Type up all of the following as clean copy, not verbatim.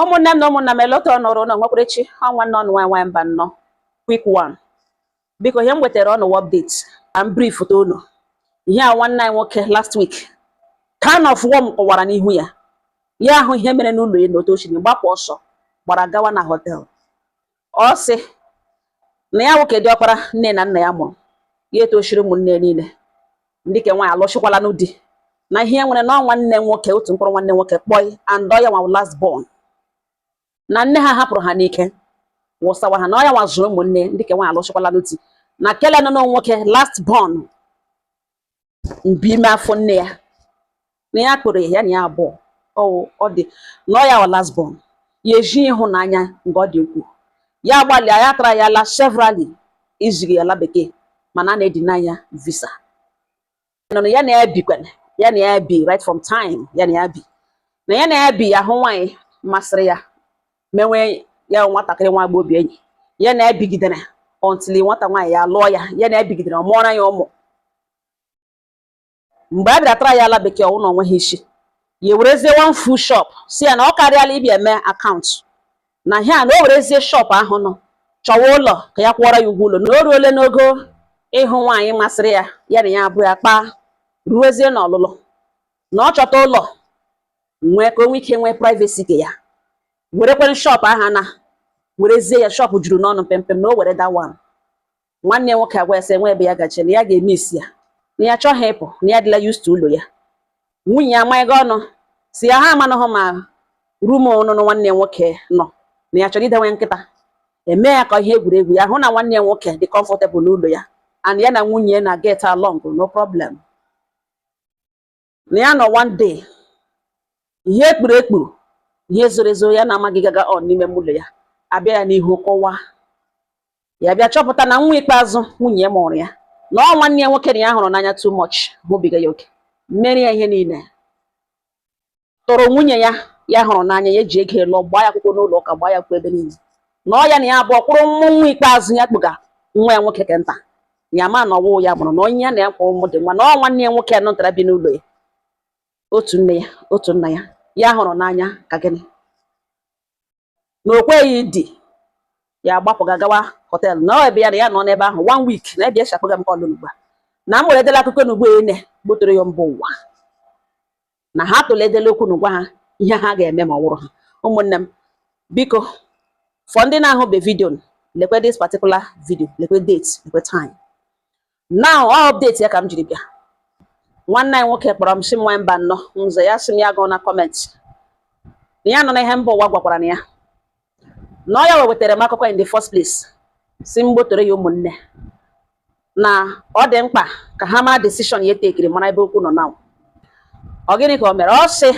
ụmụnne m na ụmụnna m elota ọnọrọ ụlọ nwekwarechi ọnwa nọ nwa mba nnọọ quick one biko ihe m wetara ọnụ update and brief to ụlọ ihe a nwanne anyị nwoke last week kind of worm kọwara n'ihu ya ahụ ihe mere n'ụlọ ya n'otu osimiri gbapụ ọsọ gbara gawa na hotel. Ọ sị na ya nwoke dị ọkpara nne na nna ya mụrụ ya etochiri ụmụnne niile ndị ke nwaanyị alụchikwala n'ụdị na ihe nwere na nwanne nwoke otu mkpụrụ nwanne nwoke kpọị and ọ ya nwa last born na nne ha hapụrụ ha n'ike wụsawa ha na ọ ya nwa zụrụ ụmụnne ndị ke nwaanyị alụchikwala n'ụdị na kele nọ nwoke last born mbi ime afọ nne ya na ya kpụrụ ya na ya abụọ ọ dị na ọ ya last born ya eji ịhụnanya nke ọ dị ukwuu ya gbalịa ya tara ya la severally iziri ya la bekee mana a na-edina ya visa nọ ya na ya bikwana ya na ya bi right from time ya na ya bi ahụ nwaanyị masịrị ya menwe ya nwatakịrị nwa agba obi enyi ya na ya bigidere until nwata nwaanyị ya lụọ ya na ya bigidere mụọra ya ụmụ. Mgbe a bịara tara ya ala bekee ọwụ na onwe ha isi ya werezie one full shop si ya na ọ karịala ịbịa eme akaụntụ na ya na o werezie shop ahụ nọ chọwa ụlọ ka ya kwụọrọ ya ụgwọ ụlọ na o ruole n'ogo ịhụ nwaanyị masịrị ya ya na ya abụ ya kpaa ruwezie n'ọlụlụ na ọ chọta ụlọ nwee ka o nwee ike nwee privacy ke ya werekwere shop aha na werezie ya shop juru n'ọnụ mpempe na o were that one. Nwanne nwoke agwa ya sị nwe ebe ya gaje na ya ga-eme isi ya na ya chọghị ịpụ na ya dịla used to ụlọ ya. Nwunye ya amaghị ọnụ si ya ha amanụghị ma rumu ọnụnụ nwanne nwoke nọ na ya chọrọ idewe nkịta eme ya ka ihe egwuregwu ya hụ na nwanne nwoke dị comfortable n'ụlọ ya and ya na nwunye na get along no problem. Na ya nọ one day ihe ekpuru ihe zoro ezo ya na amaghị gaga on n'ime ụlọ ya abịa ya n'ihu kọwa ya bịa chọpụta na nwa ikpeazụ nwunye mụrụ ya na ọ nwanne ya nwoke na ya hụrụ n'anya too much hụbiga ya oke mmeri ya ihe niile tụrụ nwunye ya hụrụ n'anya ya eji ego lụọ gbaa ya akwụkwọ n'ụlọ ụka gbaa ya akwụkwọ ebe niile na ọ ya na ya abụọ kwụrụ nwa ikpeazụ ya kpụga nwa ya nwoke ke nta ya ma na ọwụ ya mụrụ na onye ya na ya kwa ụmụ dị nwa na ọ nwanne ya nwoke ya nọtara bi n'ụlọ ya otu nne ya otu nna ya hụrụ n'anya ka gịnị na o kweghị dị ya gbapụga gawa hotel na ọ ebe ya na ya nọ n'ebe ahụ 1 week na ebe eshapụga m kọlụ n'ugba na m were edela akụkọ n'ugbo ene gbotere ya mba ụwa na ha tụledela okwu n'ugwa ha ihe ha ga-eme ma ọ wụrụ ha. Ụmụnne m biko fọ ndị na-ahụbe vidio lekwe this particular video lekwe date lekwe time now ọ update ya ka m jiri bịa. Nwanne anyị nwoke kpọrọ m si m nwa mba nnọọ nze ya sị m ya gụọ na kọmentị na ya nọ na ihe mba ụwa gwakwara na ya na ọ ya wetara m akụkọ in the first place si m gbotere ya ụmụnne na ọ dị mkpa ka ha maa decision ya tekiri mara ebe okwu nọ na ọ gịnị ka o mere. Ọ sị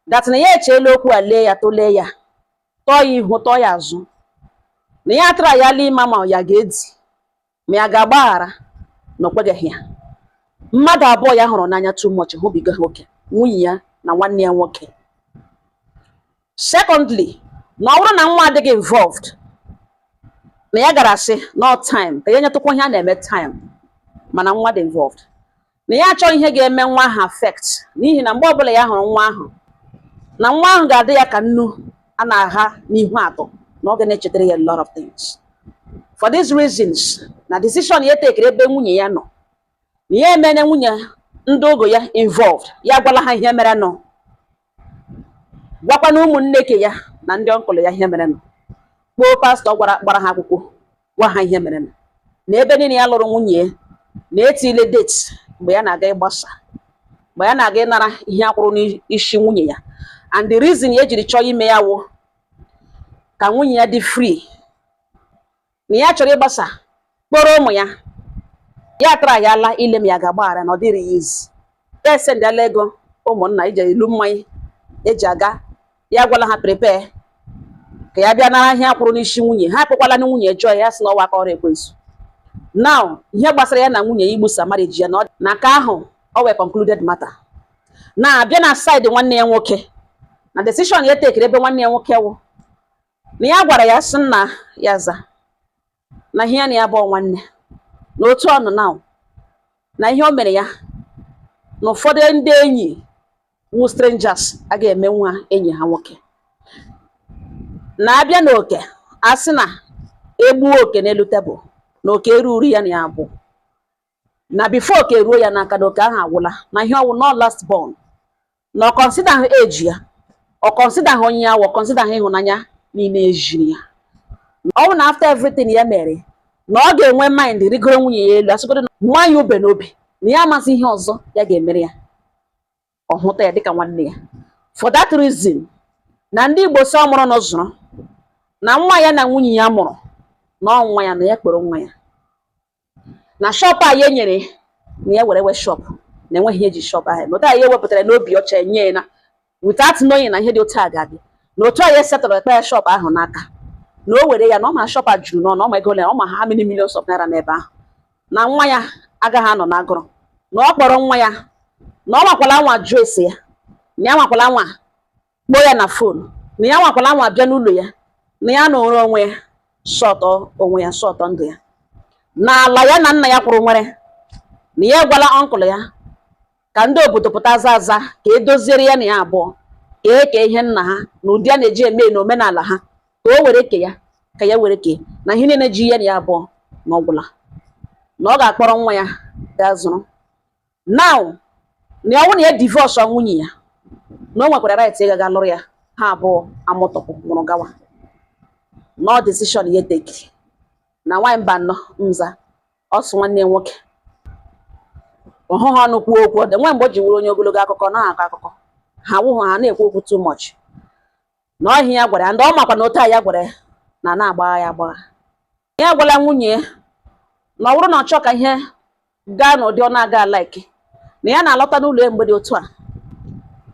dat na ya echeela okwu a lee ya tụlee ya tọọ ya ihu tọọ ya azụ na ya tara ya lee ma ya ga-edi ma ya ga-agbaghara na okwegeghị ya. Mmadụ abụọ ya hụrụ n'anya too much hụbiga ha oke nwunye ya na nwanne ya nwoke. Secondly na ọ bụrụ na nwa adịghị involved na ya gara asị no time ka ya nyetụkwa ihe a na-eme time mana nwa dị involved na ya achọ ihe ga-eme nwa ahụ affect n'ihi na mgbe ọbụla ya hụrụ nwa ahụ na nwa ahụ ga-adị ya ka nnu a na-agha n'ihu atọ na ọ ga na-echetara ya a lot of things. For these reasons na decision ya tekere ebe nwunye ya nọ na ya emene nwunye ndị ogo ya involved ya gwala ha ihe mere nọ gwakwa na ụmụnne ke ya na ndị ọnkụlụ ya ihe mere nọ kpoo pastọ gbara ha akwụkwọ gwa ha ihe mere nọ na ebe niile ya lụrụ nwunye na-etile date mgbe ya na-aga ịgbasa mgbe ya na-aga ịnara ihe akwụrụ n'isi nwunye ya and the reason ya ejiri chọọ ime ya wụ ka nwunye ya dị free na ya chọrọ ịgbasa kpọrọ ụmụ ya tara ya ala ile m ya ga-agbaghara na ọ dịrị ya izi ya esendala ego ụmụnna ije ilu mmanya eji aga ya gwala ha prepare ka ya bịa nara ihe akwụrụ n'isi nwunye ha akpọkwala na nwunye jụọ ya sị na ọwa aka ọrụ ekwensu. Now ihe gbasara ya na nwunye igbusa marriage ya na ka ahụ ọ wee concluded matter na abịa na side nwanne ya nwoke na decision ya tekere ebe nwanne ya nwoke wụ na ya gwara ya sị nna ya za na ihe ya na ya bụ nwanne na otu ọnụ na ihe o mere ya na ụfọdụ ndị enyi strangers a ga-eme nwa enyi ha nwoke na-abịa n'oke asị na egbuo oke n'elu tebụl na oke eruru ya na ya abụ na bifo oke ruo ya n'aka na oke ahụ agwụla na ihe ọwụ no last born na ọ kọnsida ahụ eji ya ọ kọnsida ahụ onye ya ọ kọnsida ahụ ịhụnanya niile ejiri ya ọwụ na after everything ya mere na ọ ga-enwe mind rigoro nwunye ya elu asịgodo nwa ya ube n'obi na ya amasị ihe ọzọ ya ga-emere ya ọ hụta ya dịka nwanne ya. For that reason na ndị Igbo sị ọ mụrụ na zụrụ na nwa ya na nwunye ya mụrụ na ọ nwa ya na ya kpọrọ nwa ya na shop a ya nyere na ya were shop na enweghị ihe eji shop ahụ mụta ya ewepụtara n'obi ọcha nye na without knowing na ihe dị otu a ga-adị na otu a ya setụrụ ekpe ya shop ahụ n'aka na o were ya na ọ ma shop a juru n'ọnụ ọ ma ego ọ ma ha many millions of naira n'ebe ahụ na nwa ya agaghị anọ n'agụrụ na ọ kpọrọ nwa ya na ọ makwala nwa jụọ ese ya na ya nwakwala nwa kpọọ ya na fon na ya nwakwala nwa bịa n'ụlọ ya na ya na onwe ya sọtọ onwe ya sọtọ ndụ ya na ala ya na nna ya kwụrụ nwere na ya gwala ọnkụl ya ka ndị obodo pụta aza aza ka edoziere ya na ya abụọ ka eke ihe nna ha na ụdị a na-eji eme na omenala ha ka o were ke ya ka ya were ke na ihe niile ji ya na ya abụọ na ọgwụla na ọ ga-akpọrọ nwa ya gaa zụrụ now na ọnwụ na ya divorce nwunye ya na o nwekwara right ịga lụrụ ya ha abụọ amụtọpụ nwụrụ gawa no decision ya tekiri na nwaanyị mba nnọọ nza ọsụ nwanne nwoke ọhụhụ ọnụ kwuo okwu dị nwa mgbe o ji wuru onye ogologo akụkọ na-akọ akụkọ ha wụhụ ha na-ekwu okwu too much na ọhịa ya gwara ya ndị ọ makwa na otu a ya gwara ya na na-agbagha ya agbagha ya gwala nwunye ya na ọ bụrụ na ọ chọọ ka ihe gaa n'ụdị ọ na-aga alaike na ya na-alọta n'ụlọ ya mgbe dị otu a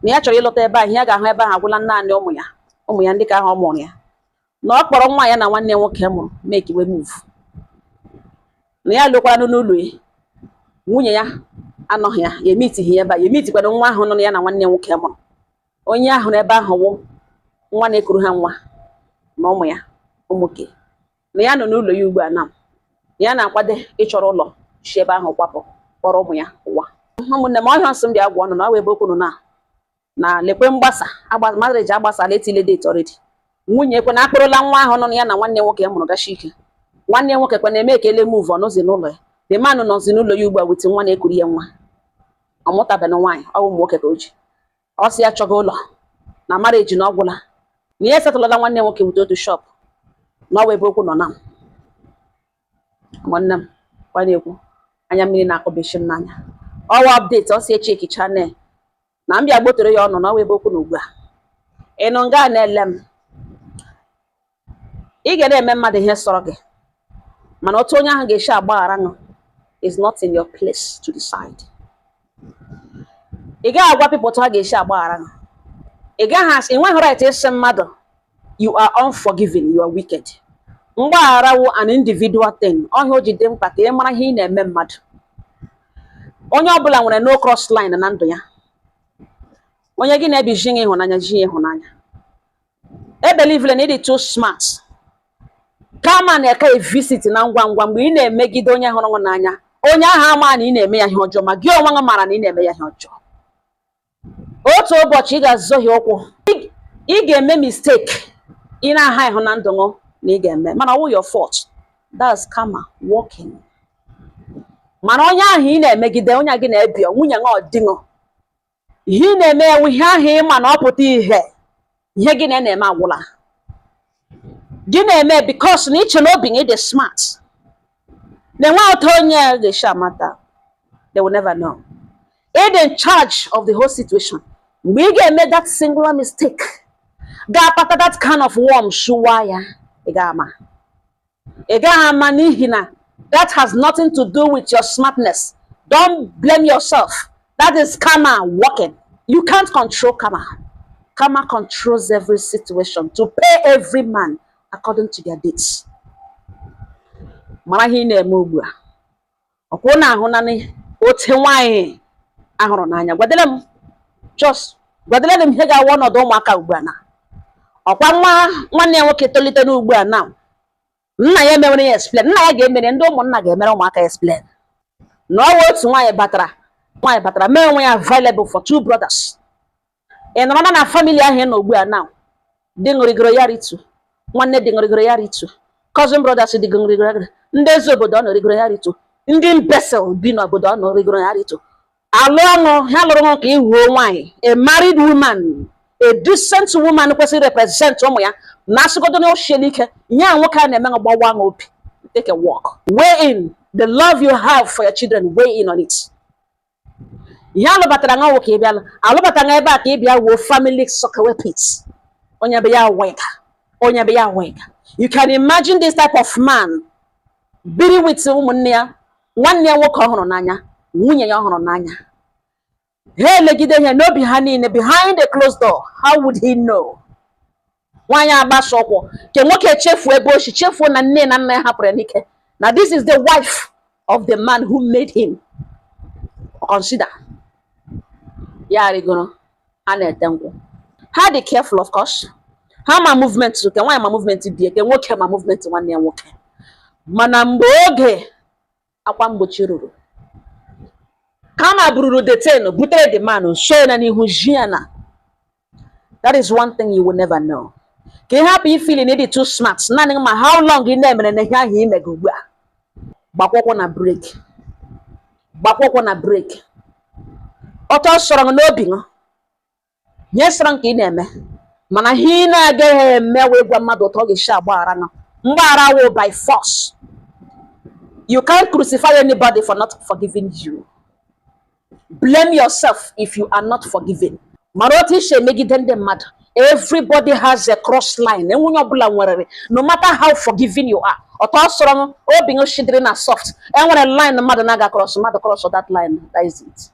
na ya chọrọ ịlọta ebe ahụ ya ga-ahụ ebe ahụ agwụla naanị ụmụ ya ndị ka ahụ ọ mụrụ ya na ọ kpọrọ nwa ya na nwanne nwoke mụrụ mekiwe move na ya lụkwara n'ụlọ ya nwunye ya anọghị ya ya emitighị ebe a ya emitikwana nwa ahụ nọ ya na nwanne nwoke mụrụ onye ahụ n'ebe ahụ wụ nwa na-ekuru ha nwa na ụmụ ya ụmụke na ya nọ n'ụlọ ya ugbu a na ya na-akwado ịchọrọ ụlọ si ebe ahụ kwapụ kpọrọ ụmụ ya ụwa ụmụnne m ọhịa nsọ m bịa gwa ọnụ na ọ wee ebe okwu na lekwe mgbasa marriage agbasala etile date already nwunye ekwe na akpụrụla nwa ahụ nọ ya na nwanne nwoke mụrụ gashi ike nwanne nwoke kwe na-eme ekele move ọ nọzi n'ụlọ ya the man nọzi n'ụlọ ya ugbu a wit nwa na-ekuru ya nwa ọ mụtabeghị nwaanyị ọ bụ ụmụ nwoke ka o ji ọ sị ya chọga ụlọ na marriage na ọgwụla na ihe setụlala nwanne nwoke wit otu shop na ọ wee ebe okwu nọ na nwanne m kwa na-ekwu anya mmiri na-akọbechi m n'anya ọwa update ọ si echeki channel na mbịa gbotere ya ọnụ na ọ wee ebe okwu na ugbu a ịnụ nga na-ele m ị ga na-eme mmadụ ihe sọrọ gị mana otu onye ahụ ga-esi agbaghara nụ is not in your place to decide. Ị gaghị agwa people otu ha ga-esi agbaghara nụ ị nweghị right ịsị mmadụ you are unforgiving, you are wicked. Mgbaghara wụ an individual thing. Ọhịa o ji dị mkpa ka ị mara ihe ị na-eme mmadụ. Onye ọbụla nwere no cross line na ndụ ya. Onye gị na-ebi ji ịhụnanya ji ịhụnanya. Ebelivele na ịdị too smart. Kama na-eke visit na ngwa ngwa mgbe ị na-emegide onye hụrụ gị n'anya onye ahụ ama na ị na-eme ya ihe ọjọọ ma gị onwe gị mara na ị na-eme ya ihe ọjọọ. Otu ụbọchị ị ga-azọhie ụkwụ ị ga-eme mistake ị na-aha ịhụ na ndụ gị na ị ga-eme mana ọ wụ your fault. That's karma working. Mana onye ahụ ị na-emegide onye gị na-ebi nwunye gị ọdịṅụ ihe ị na-eme ya ihe ahụ ị ma na ọ pụta ihe gị na-eme agwụla gị na-eme because na iche na obi gị dị smart na enwe otu onye ga-esi amata they will never know. Ịdị in charge of the whole situation mgbe ị ga-eme that singular mistake ga-akpata that kind of worm shuwa ya ị gaghị ama n'ihi na that has nothing to do with your smartness. Don't blame yourself. That is karma working. You can't control karma. Karma controls every situation to pay every man according to their deeds. Mara ihe ị na-eme ugbu a ọkwụ na-ahụ naanị otu nwaanyị ahụrụ n'anya gwadele m ihe ga-awụ ọnọdụ ụmụaka ugbu a na ọkwa nwanne ya nwoke tolite n'ugbu a na nna ya emewere ya explain nna ya ga-emere ndị ụmụnna ga-emere ụmụaka explain na ọ bụ otu nwaanyị batara mee onwe ya available for two brothers. Ị nọrọ na family ahụ ị nọ ugbu a na dị ṅụrịgoro ya ritu, nwanne dị ṅụrịgoro ya ritu, cousin brothers dị ṅụrịgoro ya ritu, ndị eze obodo ọ nọrịgoro ya ritu, ndị mbesel bi n'obodo ọ nọrịgoro ya ritu. Alụ ọnụ ha lụrụ nwoke ihuo nwaanyị, a married woman, a decent woman kwesịrị represent ụmụ ya na asịgodo na ochiela ike nye nwoke a na-eme gbawa obi. Take a walk, weigh in the love you have for your children, weigh in on it. Ihe alụbatara nga nwoke ịbịa alụbata nga ebe a ka ịbịa wuo family soccer pit. Onye be ya wega, onye be ya wega. You can imagine this type of man biri with ụmụnne ya, nwanne ya nwoke ọhụrụ n'anya, nwunye ya ọhụrụ n'anya. Ha elegide ihe n'obi ha niile behind the closed door. How would he know? Nwaanyị agbasa ọkwụ ke nwoke chefuo ebe ochi, chefuo na nne na nna ya hapụrụ n'ike. Now this is the wife of the man who made him. Consider. Ya rigoro a na-ete nkwụ. Ha dị careful of course. Ha ma movement ke nwaanyị ma movement die, ke nwoke ma movement nwanne ya nwoke. Mana mgbe oge akwa mgbochi ruru, kama bururu detain butere the man show na n'ihu jiana. That is one thing you will never know. Ka ị hapụ feeling it too smart, naanị ma how long ị na-emere na ihe ahụ imega ugbu a. Gbakwụkwọ na break. Gbakwụkwọ na break. Ọtọ sọrọ n'obi ṅụ. Nye sọrọ nke ị na-eme. Mana ihe ị na-agaghị eme wee gwa mmadụ ụtọ ga-esi agbaghara nọ. Mgbaghara wụ by force. You can't crucify anybody for not forgiving you. Blame yourself if you are not forgiven. Maroti she megide ndị mmadụ. Everybody has a cross line. Enwunye ọbụla nwere, no matter how forgiving you are. Ọtọ sọrọ obi ṅụ shidiri na soft. Enwere line mmadụ na-aga cross, mmadụ cross that line. That is it.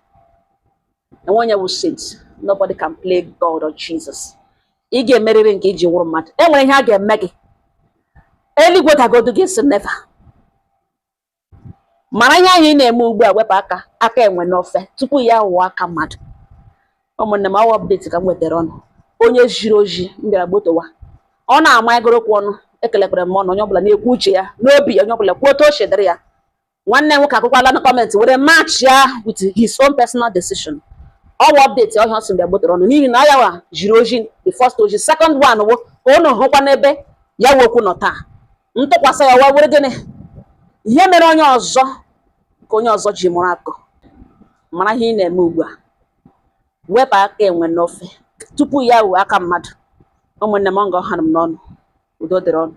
And when you will sit, nobody can play God or Jesus. Ị ga-emerịrị nke iji wụrụ mmadụ. Enwere ihe a ga-eme gị. Eluigwe ga-agodu gị si never. Mara ihe anyị na-eme ugbu a, wepụ aka enwe n'ofe tupu ya wụọ aka mmadụ. Ụmụnne m, awa update ka m wetara ọnụ. Onye jiri oji m bịara gbotowa. Ọ na-ama egorokwu ọnụ, ekelekwara m ọnụ, onye ọbụla na-ekwu uche ya n'obi, onye ọbụla kwuo otu o chedere ya. Nwanne m nwoke akwụkwala na comment were match ya with his own personal decision. Ọwa update ọhịa ọsị m bịara gbotowa ọnụ n'ihi na ya wa jiri oji, the first oji, second one wo ka ọ hụkwa n'ebe ya wokwu nọ taa. Ntụkwasị ya wa were gịnị? Ihe mere onye ọzọ ka onye ọzọ ji mụrụ akụ. Mara ihe ị na-eme ugbu a. Wepụ aka enwe n'ofe tupu ya wuo aka mmadụ. Ụmụnne m, ọ ga-ọha m n'ọnụ. Udo dịrị ọnụ.